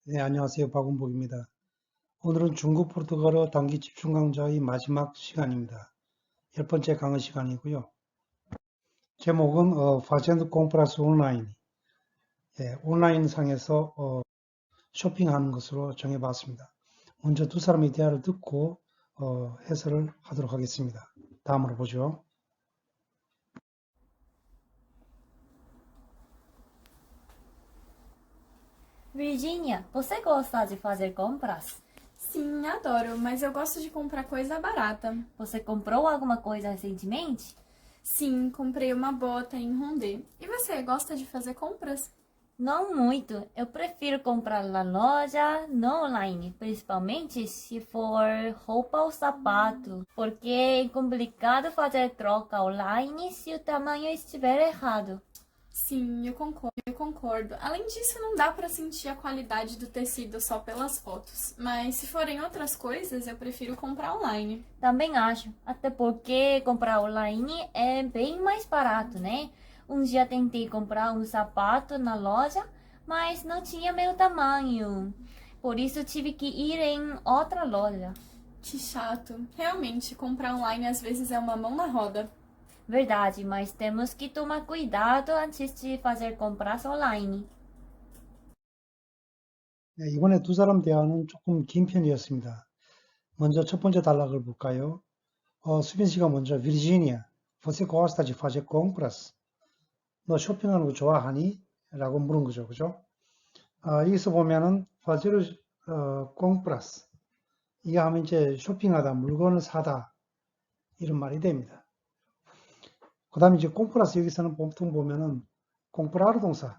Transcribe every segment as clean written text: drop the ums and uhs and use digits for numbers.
네, 안녕하세요. 박은복입니다. 오늘은 중국 포르투갈어 단기 집중 강좌의 마지막 시간입니다. 10번째 강의 시간이고요. 제목은 파젠드 콤프라스 온라인, 온라인 상에서 쇼핑하는 것으로 정해봤습니다. 먼저 두 사람의 대화를 듣고 해설을 하도록 하겠습니다. 다음으로 보죠. Virgínia, você gosta de fazer compras? Sim, adoro, mas eu gosto de comprar coisa barata. Você comprou alguma coisa recentemente? Sim, comprei uma bota em Rondê. E você, gosta de fazer compras? Não muito. Eu prefiro comprar na loja, não online, principalmente se for roupa ou sapato, porque é complicado fazer troca online se o tamanho estiver errado. Sim, eu concordo. Além disso, não dá pra sentir a qualidade do tecido só pelas fotos. Mas se forem outras coisas, eu prefiro comprar online. Também acho, até porque comprar online é bem mais barato, né? Um dia tentei comprar um sapato na loja, mas não tinha meu tamanho. Por isso tive que ir em outra loja. Que chato. Realmente, comprar online às vezes é uma mão na roda. Verdade, mas temos que tomar cuidado antes de fazer compras online. 네, 이번에 두 사람 대화는 조금 긴 편이었습니다. 먼저 첫 번째 단락을 볼까요? 수빈 씨가 먼저 Virginia, você gosta de fazer compras? 너 쇼핑하는 거 좋아하니? 라고 물은 거죠. 그죠? 여기서 보면은 fazer compras 이게 하면 이제 쇼핑하다, 물건을 사다 이런 말이 됩니다. 그 다음에 이제 compras 여기서는 보통 보면은 comprar 동사의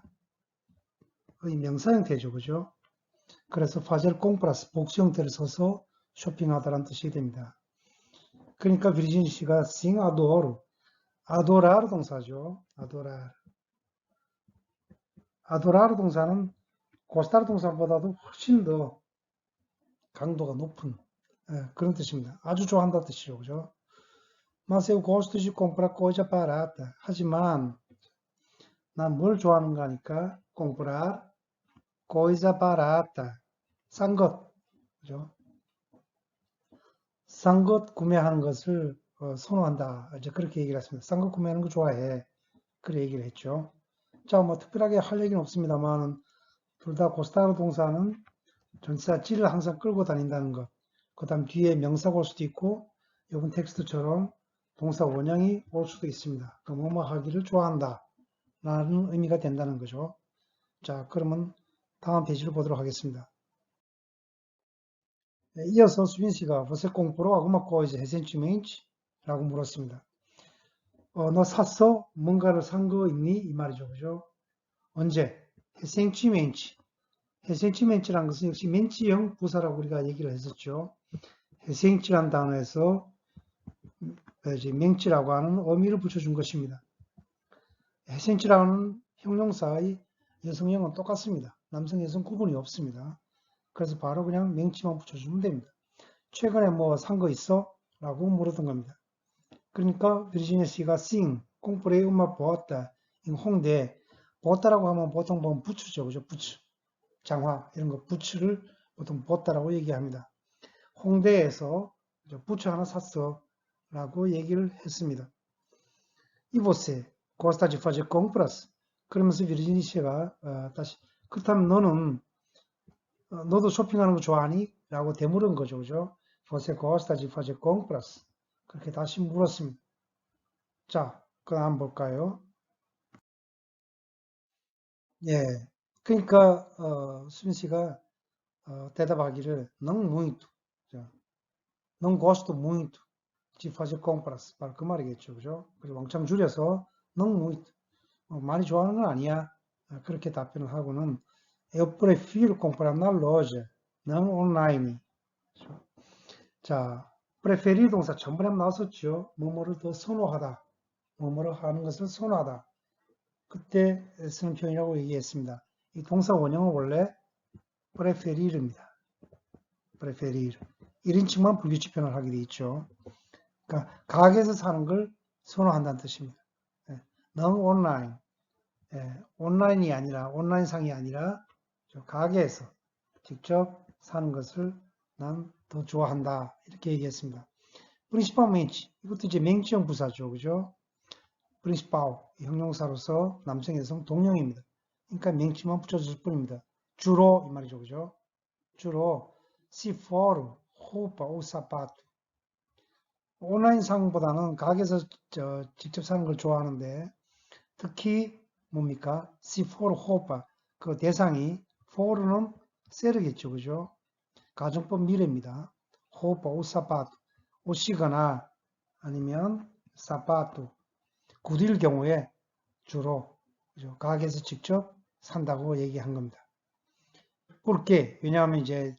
명사 형태죠. 그죠? 그래서 fazer compras 복수 형태를 써서 쇼핑하다라는 뜻이 됩니다. 그러니까 비르진 씨가 sim adoro, adorar 동사죠. adorar 동사는 gostar 동사보다도 훨씬 더 강도가 높은 그런 뜻입니다. 아주 좋아한다 뜻이죠. 그죠? Mas eu gosto de comprar coisa barata. 하지만 난 뭘 좋아하는가 하니까 comprar coisa barata. 싼 것. 그죠? 싼 것 구매하는 것을 선호한다. 이제 그렇게 얘기를 했습니다. 싼 것 구매하는 거 좋아해. 그래 얘기를 했죠. 자, 뭐 특별하게 할 얘기는 없습니다만 둘 다 고스타르 동사는 전치사 찌를 항상 끌고 다닌다는 것. 그 다음 뒤에 명사가 올 수도 있고 이번 텍스트처럼 동사 원형이 올 수도 있습니다. 그 뭐뭐 하기를 좋아한다 라는 의미가 된다는 거죠. 자, 그러면 다음 페이지를 보도록 하겠습니다. 네, 이어서 수빈 씨가 você comprou alguma coisa recentemente? 라고 물었습니다. 너 샀어? 뭔가를 산 거 있니? 이 말이죠. 그죠? 언제? recentemente. recentemente라는 것은 역시 멘치형 부사라고 우리가 얘기를 했었죠. recente라는 단어에서 맹치라고 하는 어미를 붙여준 것입니다. recente라는 형용사의 여성형은 똑같습니다. 남성, 여성 구분이 없습니다. 그래서 바로 그냥 맹치만 붙여주면 됩니다. 최근에 뭐 산 거 있어? 라고 물었던 겁니다. 그러니까 비르지니아 씨가 싱, comprei uma bota em 홍대. 보따라고 하면 보통 보면 부츠죠. 그죠? 부츠. 장화 이런 거 부츠를 보통 보따라고 얘기합니다. 홍대에서 부츠 하나 샀어 라고 얘기를 했습니다. E você gosta de fazer compras? 그러면서 비르지니 씨가 다시 그렇다면 너도 쇼핑하는 거 좋아하니? 라고 되물은 거죠. 그죠? Você gosta de fazer compras? 그렇게 다시 물었습니다. 자, 그럼 한번 볼까요? 예. 그러니까 수빈 씨가 대답하기를 não muito, não gosto muito de fazer compras. 바로 그 말이겠죠, 그죠? 그리고 왕창 줄여서 não muito, 많이 좋아하는 건 아니야. 그렇게 답변을 하고는 eu prefiro comprar na loja, não online. 그렇죠? 자, preferir 동사 전번에 나왔었죠. 뭐뭐를 더 선호하다, 뭐뭐를 하는 것을 선호하다. 그때 쓰는 표현이라고 얘기했습니다. 이 동사 원형은 원래 preferir입니다. preferir. 1인칭만 불규칙 표현을 하게 돼 있죠. 그러니까 가게에서 사는 걸 선호한다는 뜻입니다. non online. 온라인이 아니라 온라인상이 아니라 가게에서 직접 사는 것을 난 더 좋아한다. 이렇게 얘기했습니다. principalmente 이것도 이제 맹지형 부사죠. 그죠? principal 형용사로서 남성, 여성 동령입니다. 그러니까 맹치만 붙여줄 뿐입니다. 주로 이 말이죠. 그죠? 주로 se for roupa ou sapato 온라인 상보다는 가게에서 직접 사는 걸 좋아하는데 특히 뭡니까? se for roupa 그 대상이 for는 세르겠죠. 그죠? 가정법 미래입니다. roupa ou sapato 옷이거나 아니면 사파토 구두일 경우에 주로 그죠? 가게에서 직접 산다고 얘기한 겁니다. porque 왜냐하면 이제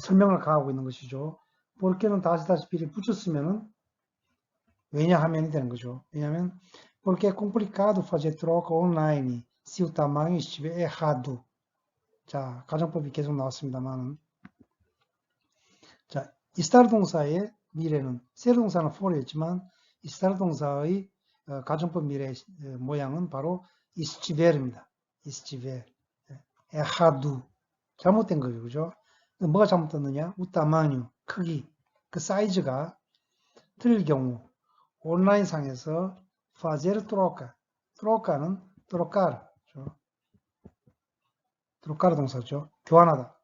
설명을 가하고 있는 것이죠. porque는 다시다시피를 붙였으면은 왜냐하면이 되는 거죠. 왜냐하면 porque é complicado fazer troca online se o tamanho estiver errado. 자, 가정법이 계속 나왔습니다만 자, estar 동사의 미래는 ser 동사는 for였지만 estar 동사의 가정법 미래 모양은 바로 estiver입니다. estiver. errado. 잘못된 거죠. 그죠? 뭐가 잘못됐느냐? o tamanho, 크기, 그 사이즈가 틀릴 경우 온라인 상에서 fazer troca. troca는 trocar. trocar 동사죠. 교환하다.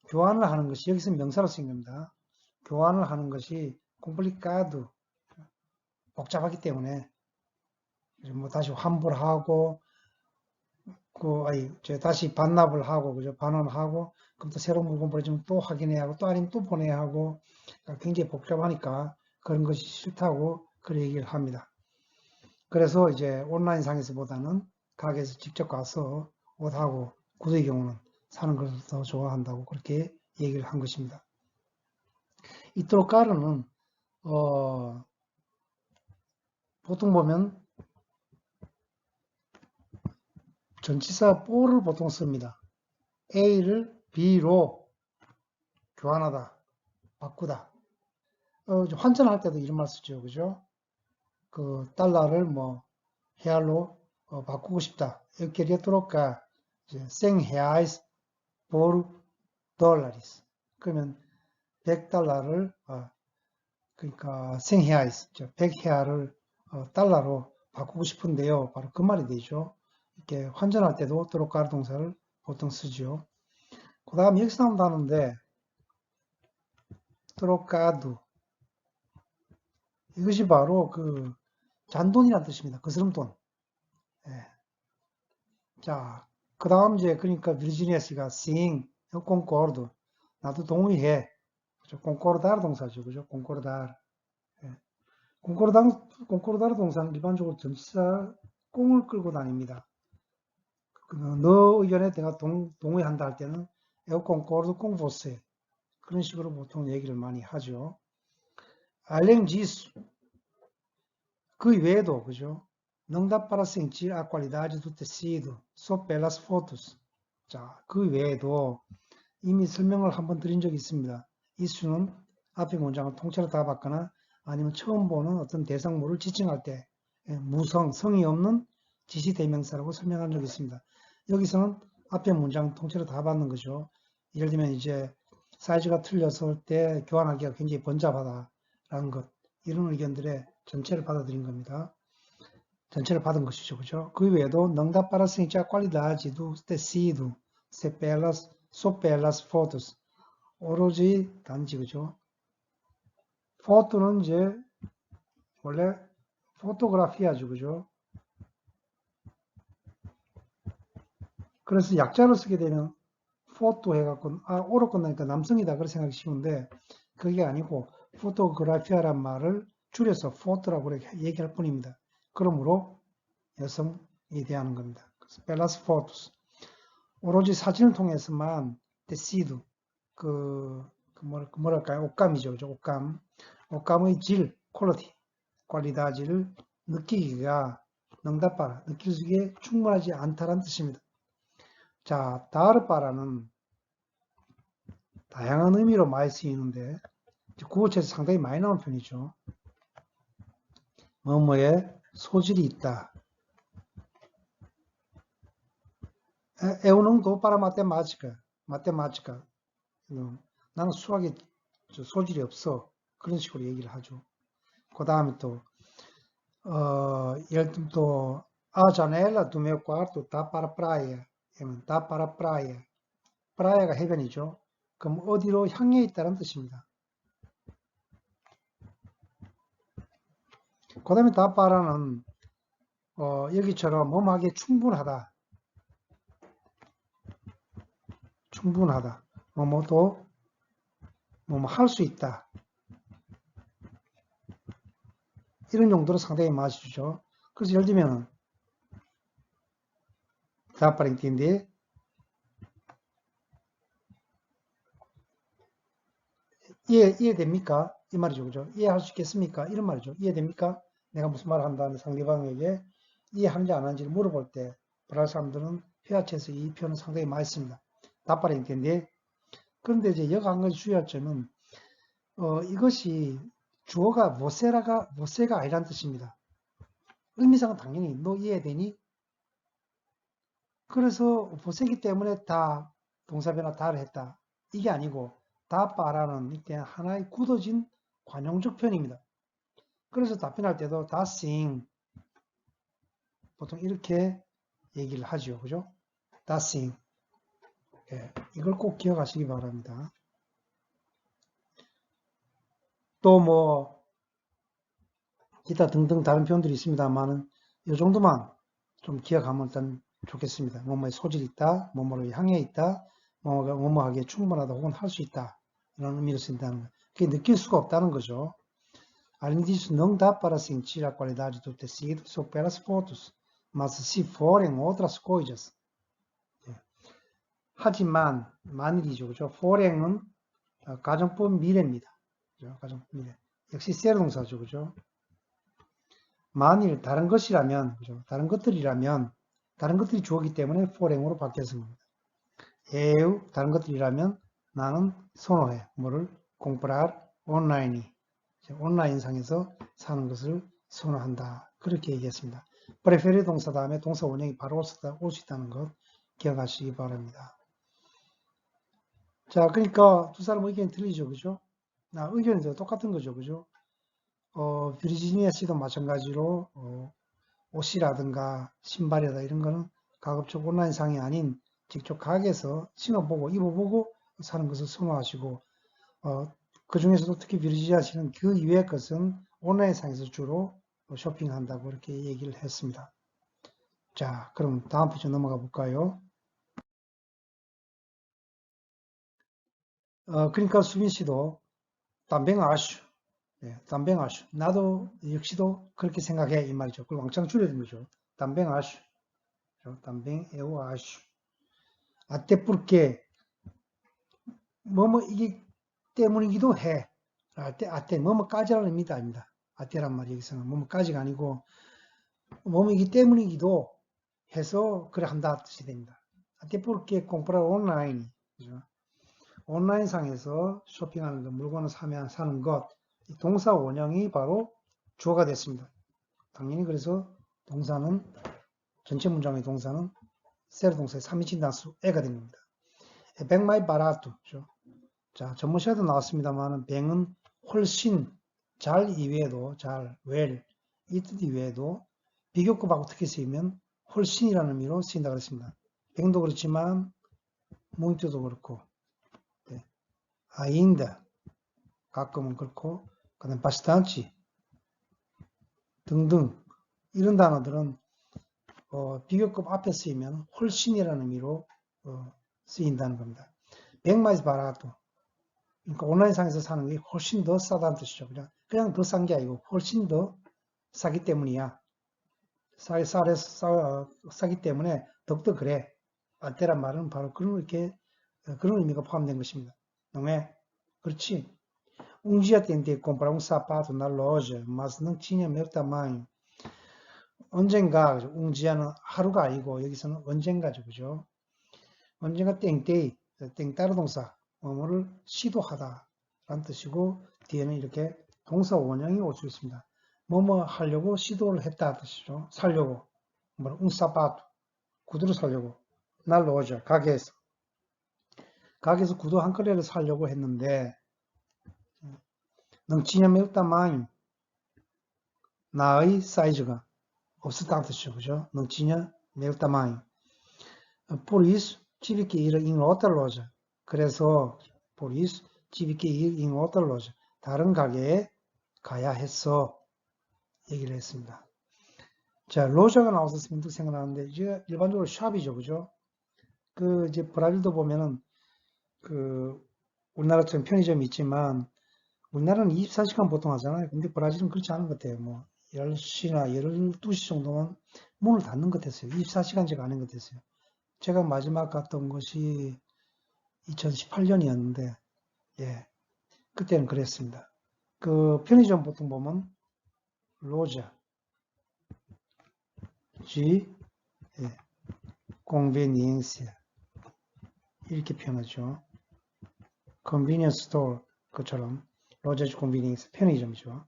교환을 하는 것이 여기서 명사로 쓰인 겁니다. 교환을 하는 것이 complicado. 복잡하기 때문에 뭐 다시 환불하고 다시 반납을 하고 그죠? 반환하고 그럼 또 새로운 물건 보내주면 또 확인해야 하고 또 아니면 또 보내야 하고 굉장히 복잡하니까 그런 것이 싫다고 그런 얘기를 합니다. 그래서 이제 온라인 상에서보다는 가게에서 직접 가서 옷하고 구두의 경우는 사는 것을 더 좋아한다고 그렇게 얘기를 한 것입니다. 이 트로카르는 보통 보면 전치사 por를 보통 씁니다. A를 B로 교환하다, 바꾸다. 환전할 때도 이런 말 쓰죠. 그죠? 그 달러를 뭐 헤알로 바꾸고 싶다. Eu queria trocar 100 reais por dólares. 그러면 100달러를 그러니까 100 reais, 100헤아를 달러로 바꾸고 싶은데요. 바로 그 말이 되죠. 이렇게 환전할 때도 트로카르 동사를 보통 쓰죠. 그 다음 여기서 나온 단어인데 트로카두 이것이 바로 그 잔돈이라는 뜻입니다. 거스름돈. 예. 자, 그 다음 이제 그러니까 비르지니아 씨가 싱, 콩코르도 나도 동의해. 그죠? 콩코르다르 동사죠. 그죠? 콩코르다르. 예. 콩코르다르 동사는 일반적으로 전치사 꽁을 끌고 다닙니다. 너 의견에 내가 동의한다 할 때는 eu concordo com você. 그런 식으로 보통 얘기를 많이 하죠. além disso, 그 외에도, 그죠? Não dá para sentir a qualidade do tecido só pelas fotos. 자, 그 외에도 이미 설명을 한번 드린 적이 있습니다. 이수는 앞에 문장을 통째로 다 받거나 아니면 처음 보는 어떤 대상물을 지칭할 때 무성, 성이 없는 지시대명사라고 설명한 적이 있습니다. 여기서는 앞에 문장 통째로 다 받는 거죠. 예를 들면 이제 사이즈가 틀렸을 때 교환하기가 굉장히 번잡하다라는 것, 이런 의견들의 전체를 받아들인 겁니다. 전체를 받은 것이죠. 그죠? 그 외에도 não dá para sentir a qualidade do tecido só pelas fotos. 오로지 단지, 그죠? 포토는 이제 원래 포토그라피아죠. 그죠? 그래서 약자로 쓰게 되면 포토 해갖고 오로 끝나니까 남성이다 그렇게 생각이 쉬운데 그게 아니고 포토그라피아란 말을 줄여서 포토라고 이렇게 얘기할 뿐입니다. 그러므로 여성에 대하는 겁니다. 그래서 pelas fotos. 오로지 사진을 통해서만 tecido 뭐랄까요? 옷감이죠. 그죠? 옷감. 옷감의 질, 퀄리티, qualidade를 느끼기가 능답바라, 느낄 수 있게 충분하지 않다는 뜻입니다. 자, 다르바라는 다양한 의미로 많이 쓰이는데 구어체에서 상당히 많이 나오는 편이죠. 뭐뭐에 소질이 있다. Eu não dou para matemática. matemática. 나는 수학에 소질이 없어. 그런 식으로 얘기를 하죠. 그 다음에 또, 예를 들면 또, a janela do meu quarto tá para a praia. tá para a praia. pra야가 해변이죠. 그럼 어디로 향해 있다는 뜻입니다. 그 다음에 tá para는 여기처럼 뭐뭐하기에 충분하다. 충분하다. 뭐뭐도 뭐뭐 할 수 있다. 이런 용도로 상당히 많이 주죠. 그래서 예를 들면 dá para entender 이해됩니까? 이 말이죠. 그죠? 이해할 수 있겠습니까? 이런 말이죠. 이해됩니까? 내가 무슨 말을 한다는 상대방에게 이해하는지 안 하는지를 물어볼 때 브라질 사람들은 회화체에서 이 표현을 상당히 많이 씁니다. dá para entender. 그런데 이제 여기 한 가지 주의할 점은 이것이 주어가 você 가 아니란 뜻입니다. 의미상은 당연히 너 이해되니? 그래서 você기 때문에 다 동사변화 다를 했다. 이게 아니고 다 빠라는 이때 하나의 굳어진 관용적 표현입니다. 그래서 답변할 때도 다 sim 보통 이렇게 얘기를 하죠. 그죠? 다 sim. 예, 이걸 꼭 기억하시기 바랍니다. 또 뭐 기타 등등 다른 표현들이 있습니다만은 이 정도만 좀 기억하면 일단 좋겠습니다. 뭐뭐에 소질이 있다, 뭐뭐를 향해 있다, 뭐뭐하기에 충분하다 혹은 할 수 있다 이런 의미로 쓴다는 거. 그게 느낄 수가 없다는 거죠. Além disso, não dá para sentir a qualidade do tecido só pelas fotos, mas se forem outras coisas. 하지만 만일이죠, 그죠? for행은 가정법 미래입니다. 그죠? 가정법 미래. 역시 세로 동사죠, 그죠? 만일 다른 것이라면, 그죠? 다른 것들이라면, 다른 것들이 주어기 때문에 for행으로 바뀌었습니다. eu 다른 것들이라면 나는 선호해. 뭐를? comprar online. 온라인상에서 사는 것을 선호한다. 그렇게 얘기했습니다. preferir 동사 다음에 동사 원형이 바로 올 수 있다는 것 기억하시기 바랍니다. 자, 그러니까 두 사람 의견이 틀리죠. 그죠? 의견이 똑같은 거죠. 그죠? 비르지니아 씨도 마찬가지로 옷이라든가 신발이다 이런 거는 가급적 온라인상이 아닌 직접 가게에서 신어보고 입어보고 사는 것을 선호하시고 그 중에서도 특히 비르지니아 씨는 그 이외의 것은 온라인상에서 주로 쇼핑한다고 이렇게 얘기를 했습니다. 자, 그럼 다음 페이지 넘어가 볼까요? 그러니까 수빈 씨도 담뱅 아슈, 담뱅 아슈. 나도 역시도 그렇게 생각해 이 말이죠. 그걸 왕창 줄여든 거죠. 담뱅 아슈, 담뱅 에오 아슈. 아때 porque 뭐뭐 이게 때문이기도 해. 아때 뭐뭐까지라는 의미가 아닙니다. 아때란 말이 여기서는 뭐뭐까지가 아니고 뭐뭐이기 때문이기도 해서 그래 한다 뜻이 됩니다. 아때 porque comprar online. 그죠? 온라인상에서 쇼핑하는 것, 물건을 사는 것, 동사 원형이 바로 주어가 됐습니다. 당연히 그래서 동사는 전체 문장의 동사는 세로 동사의 3인칭 단수 에가 된 겁니다. 백마이 바라투죠. 자, 전문 시간도 나왔습니다만 백은 훨씬 잘 이외에도 잘, well 이 뜻 이외에도 비교급하고 특히 쓰이면 훨씬이라는 의미로 쓰인다고 했습니다. 백도 그렇지만 muito도 그렇고 ainda 가끔은 그렇고 그다음 bastante 등등 이런 단어들은 비교급 앞에 쓰이면 훨씬이라는 의미로 쓰인다는 겁니다. 100 mais barato 그러니까 온라인상에서 사는 게 훨씬 더 싸다는 뜻이죠. 그냥 더 싼 게 아니고 훨씬 더 싸기 때문이야. 싸기 때문에 더욱더 그래. 아때란 말은 바로 그런 의미가 포함된 것입니다. Não é? 그렇지. Um dia tentei comprar um sapato na loja, mas não tinha meu tamanho. 언젠가, um dia는 하루가 아니고 여기서는 언젠가죠, 그죠? 언젠가 tentei, 땡따르 동사, 뭐뭐를 시도하다 라는 뜻이고 뒤에는 이렇게 동사 원형이 올 수 있습니다. 뭐뭐 하려고 시도를 했다 뜻이죠. 살려고. um sapato, 구두를 살려고. 나 로저 가게에서 구두 한 켤레를 사려고 했는데 넘치냐 매우 많이 나의 사이즈가 없었다는 뜻이죠. 그죠? 넘치냐 매우 많이 por isso tive que ir em outra loja. 그래서 por isso tive que ir em outra loja. 다른 가게에 가야 했어. 얘기를 했습니다. 자, 로저가 나와서 문득 생각나는데 이제 일반적으로 샵이죠. 그죠? 그 이제 브라질도 보면은 그 우리나라처럼 편의점이 있지만 우리나라는 24시간 보통 하잖아요. 근데 브라질은 그렇지 않은 것 같아요. 뭐 10시나 12시 정도는 문을 닫는 것 같았어요. 24시간제가 아닌 것 같았어요. 제가 마지막 갔던 것이 2018년이었는데 예, 그때는 그랬습니다. 그 편의점 보통 보면 로자 G 예, conveniência 이렇게 표현하죠. convenience store 그처럼 로자 G conveniência 편의점이죠.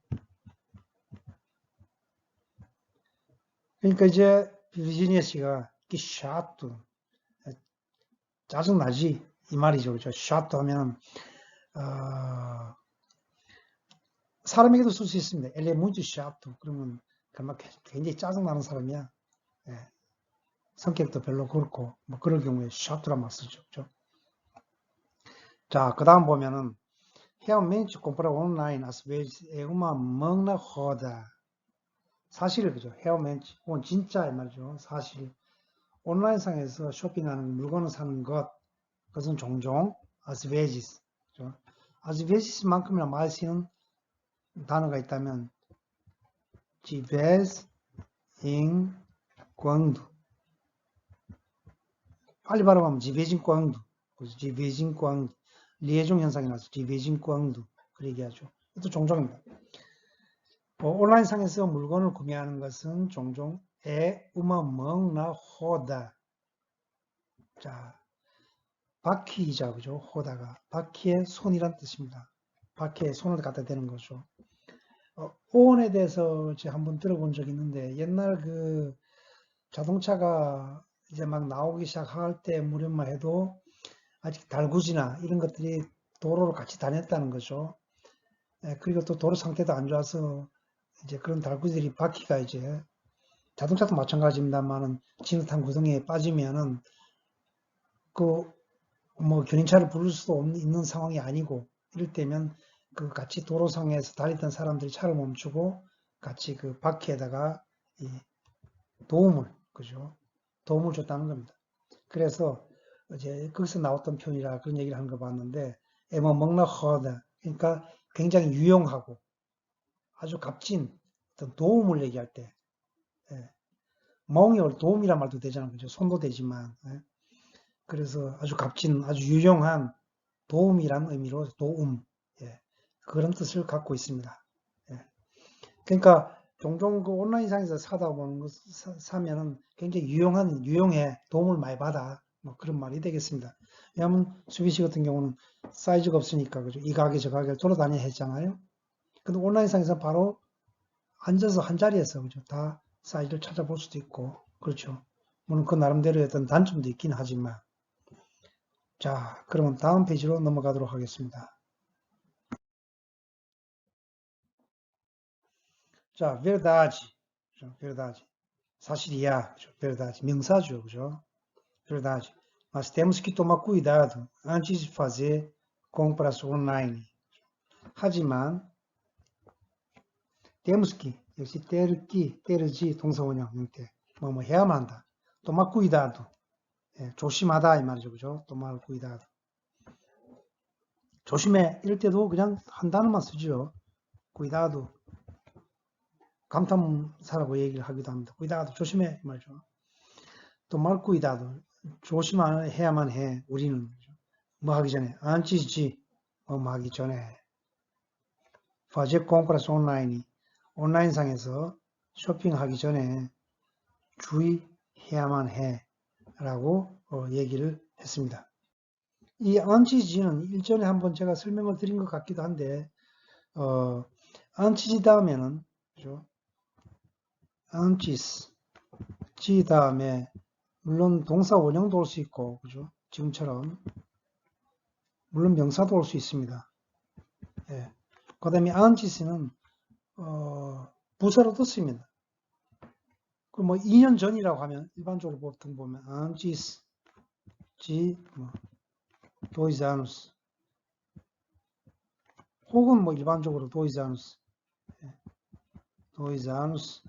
그러니까 이제 비르지니아 씨가 que chato 짜증나지 이 말이죠. 그렇죠? chato 하면 사람에게도 쓸 수 있습니다. ele é muito chato 그러면 정말 굉장히 짜증나는 사람이야. 예. 성격도 별로 그렇고 뭐 그럴 경우에 chato란 말 쓰죠. 그렇죠? 자, 그 다음 보면은 realmente comprar online às vezes é uma mão na roda. 사실 그죠? realmente 혹은 진짜 이 말이죠. 사실 온라인상에서 쇼핑하는 물건을 사는 그것은 종종 às vezes 그죠? às vezes만큼이나 많이 쓰는 단어가 있다면 de vez em quando 빨리 발음하면 de vez em quando de vez em quando 리에종 현상이 나서 de vez em quando 그 얘기하죠. 이것도 종종입니다. 온라인상에서 물건을 구매하는 것은 종종 é uma mão na roda. 자, 바퀴이자 그죠? 호다가 바퀴의 손이란 뜻입니다. 바퀴에 손을 갖다 대는 거죠. 오온에 대해서 제가 한번 들어본 적이 있는데 옛날 그 자동차가 이제 막 나오기 시작할 때 무렵만 해도 아직 달구지나 이런 것들이 도로를 같이 다녔다는 거죠. 그리고 또 도로 상태도 안 좋아서 이제 그런 달구지들이 바퀴가 이제 자동차도 마찬가지입니다만은 진흙탕 구덩이에 빠지면은 그 뭐 견인차를 부를 수도 있는 상황이 아니고 이럴 때면 그 같이 도로상에서 달리던 사람들이 차를 멈추고 같이 그 바퀴에다가 이 도움을 줬다는 겁니다. 그래서 이제 거기서 나왔던 표현이라 그런 얘기를 하는 거 봤는데 에머 먹나 허다 그러니까 굉장히 유용하고 아주 값진 어떤 도움을 얘기할 때 멍이 도움이란 말도 되잖아요. 그죠? 손도 되지만 그래서 아주 값진 아주 유용한 도움이란 의미로 도움 그런 뜻을 갖고 있습니다. 그러니까 종종 그 온라인상에서 사다 보는 거 사면은 굉장히 유용해 도움을 많이 받아 뭐 그런 말이 되겠습니다. 왜냐하면 수빈 씨 같은 경우는 사이즈가 없으니까 그죠? 이 가게 저 가게를 돌아다녀야 했잖아요. 근데 온라인상에서 바로 앉아서 한 자리에서 그죠? 다 사이즈를 찾아볼 수도 있고 그렇죠. 물론 그 나름대로 어떤 단점도 있긴 하지만 자, 그러면 다음 페이지로 넘어가도록 하겠습니다. 자, verdade. verdade. 사실이야. verdade. 명사죠. 그죠? verdade. Mas temos que tomar cuidado antes de fazer compras online. 하지만 temos que 역시 ter지 동사원형 형태. 뭐 해야만 한다. tomar cuidado. 조심하다 이 말이죠. 그죠? tomar cuidado. 조심해. 이럴 때도 그냥 한 단어만 쓰죠. cuidado. 감탄사라고 얘기를 하기도 합니다. cuidado. 조심해 이 말이죠. tomar cuidado. 조심해야만 해. 우리는 뭐 하기 전에 antes de 뭐 하기 전에 fazer compras online. 온라인상에서 쇼핑하기 전에 주의해야만 해 라고 얘기를 했습니다. 이 antis는 일전에 한번 제가 설명을 드린 것 같기도 한데 antis 다음에는 그죠? antis G 다음에 물론 동사 원형도 올 수 있고, 그죠? 지금처럼. 물론 명사도 올 수 있습니다. 예. 그 다음에 antis는, 부사로도 씁니다. 그 뭐 2년 전이라고 하면 일반적으로 보통 보면 antes de 2 anos 혹은 뭐 일반적으로 2 anos 2 anos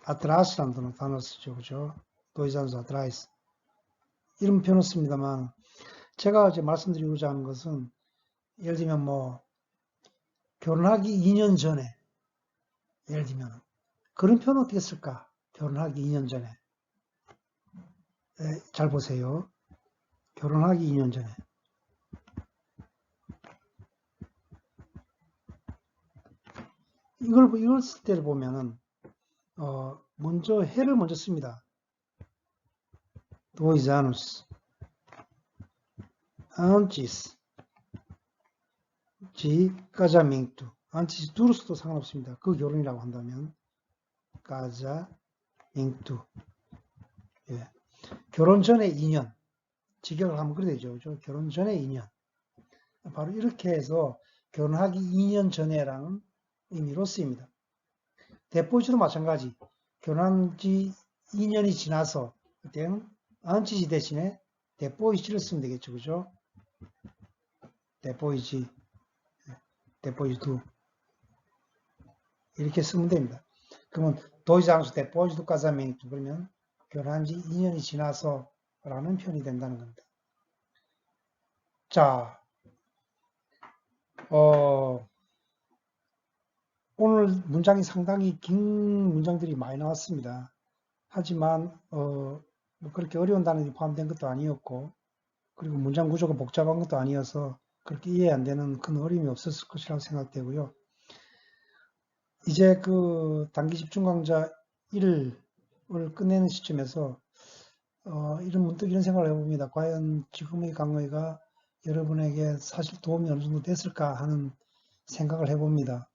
atrás라는 단어를 쓰죠. 그죠? 2 anos atrás 이런 표현을 씁니다만 제가 이제 말씀드리고자 하는 것은 예를 들면 뭐 결혼하기 2년 전에 예를 들면 그런 표현 어떻게 쓸까? 결혼하기 2년 전에 잘 보세요. 결혼하기 2년 전에 이걸 쓸 때를 보면은 먼저 해를 먼저 씁니다. 2 anos antes de casamento. antes du로서도 상관없습니다. 그 결혼이라고 한다면 casamento. 예. 결혼 전에 2년. 직역을 하면 그래 되죠. 그죠? 결혼 전에 2년. 바로 이렇게 해서 결혼하기 2년 전에라는 의미로 쓰입니다. 데포지도 마찬가지. 결혼한 지 2년이 지나서 그때는 antes 대신에 데포이지를 쓰면 되겠죠. 그죠? 데포이지. depois do 이렇게 쓰면 됩니다. 그러면 2 anos depois do casamento 그러면 결혼한 지 2년이 지나서 라는 표현이 된다는 겁니다. 자, 오늘 문장이 상당히 긴 문장들이 많이 나왔습니다. 하지만 뭐 그렇게 어려운 단어들이 포함된 것도 아니었고 그리고 문장 구조가 복잡한 것도 아니어서 그렇게 이해 안 되는 큰 어려움이 없었을 것이라고 생각되고요. 이제 그 단기 집중 강좌 1을 끝내는 시점에서 문득 이런 생각을 해봅니다. 과연 지금의 강의가 여러분에게 사실 도움이 어느 정도 됐을까 하는 생각을 해봅니다.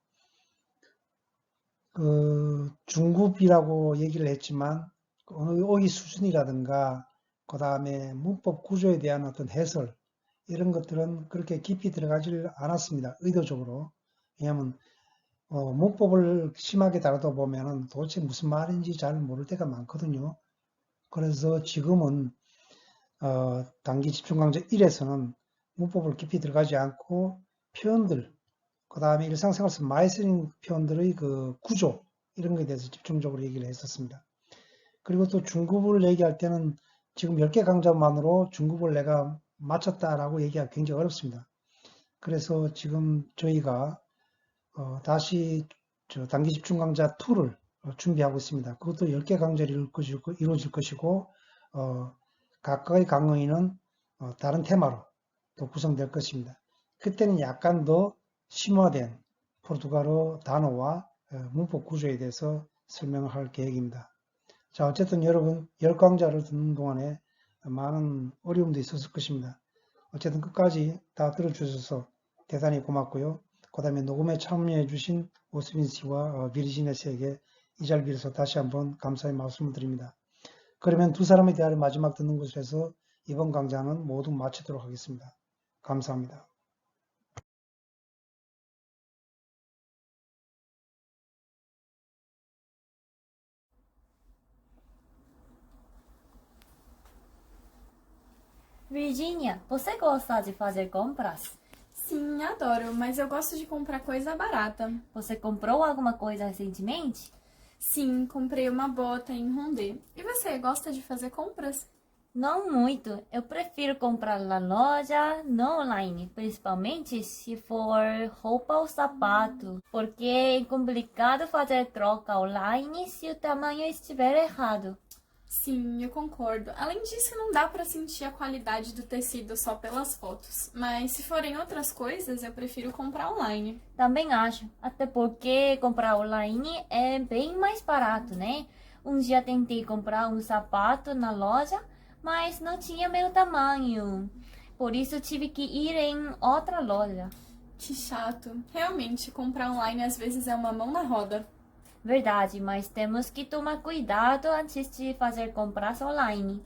그 중급이라고 얘기를 했지만 어느 어휘 수준이라든가 그 다음에 문법 구조에 대한 어떤 해설 이런 것들은 그렇게 깊이 들어가질 않았습니다. 의도적으로. 왜냐하면 문법을 심하게 다루다 보면은 도대체 무슨 말인지 잘 모를 때가 많거든요. 그래서 지금은 단기 집중 강좌 1에서는 문법을 깊이 들어가지 않고 표현들, 그 다음에 일상생활에서 많이 쓰는 표현들의 그 구조 이런 것에 대해서 집중적으로 얘기를 했었습니다. 그리고 또 중급을 얘기할 때는 지금 10개 강좌만으로 중급을 내가 마쳤다라고 얘기하기 굉장히 어렵습니다. 그래서 지금 저희가 다시 단기 집중 강좌 2를 준비하고 있습니다. 그것도 10개 강좌로 이루어질 것이고 각각의 강의는 다른 테마로 또 구성될 것입니다. 그때는 약간 더 심화된 포르투갈어 단어와 문법 구조에 대해서 설명을 할 계획입니다. 자, 어쨌든 여러분 10강좌를 듣는 동안에 많은 어려움도 있었을 것입니다. 어쨌든 끝까지 다 들어주셔서 대단히 고맙고요. 그 다음에 녹음에 참여해 주신 오스빈 씨와 비르지네 씨에게 이 자리를 빌어서 다시 한번 감사의 말씀을 드립니다. 그러면 두 사람의 대화를 마지막 듣는 곳에서 이번 강좌는 모두 마치도록 하겠습니다. 감사합니다. Virginia, você gosta de fazer compras? Sim, adoro, mas eu gosto de comprar coisa barata. Você comprou alguma coisa recentemente? Sim, comprei uma bota em Rondê. E você, gosta de fazer compras? Não muito. Eu prefiro comprar na loja, não online, principalmente se for roupa ou sapato, porque é complicado fazer troca online se o tamanho estiver errado. Sim, eu concordo. Além disso, não dá pra sentir a qualidade do tecido só pelas fotos. Mas se forem outras coisas, eu prefiro comprar online. Também acho, até porque comprar online é bem mais barato, né? Um dia tentei comprar um sapato na loja, mas não tinha meu tamanho. Por isso tive que ir em outra loja. Que chato. Realmente, comprar online às vezes é uma mão na roda. Verdade, mas temos que tomar cuidado antes de fazer compras online.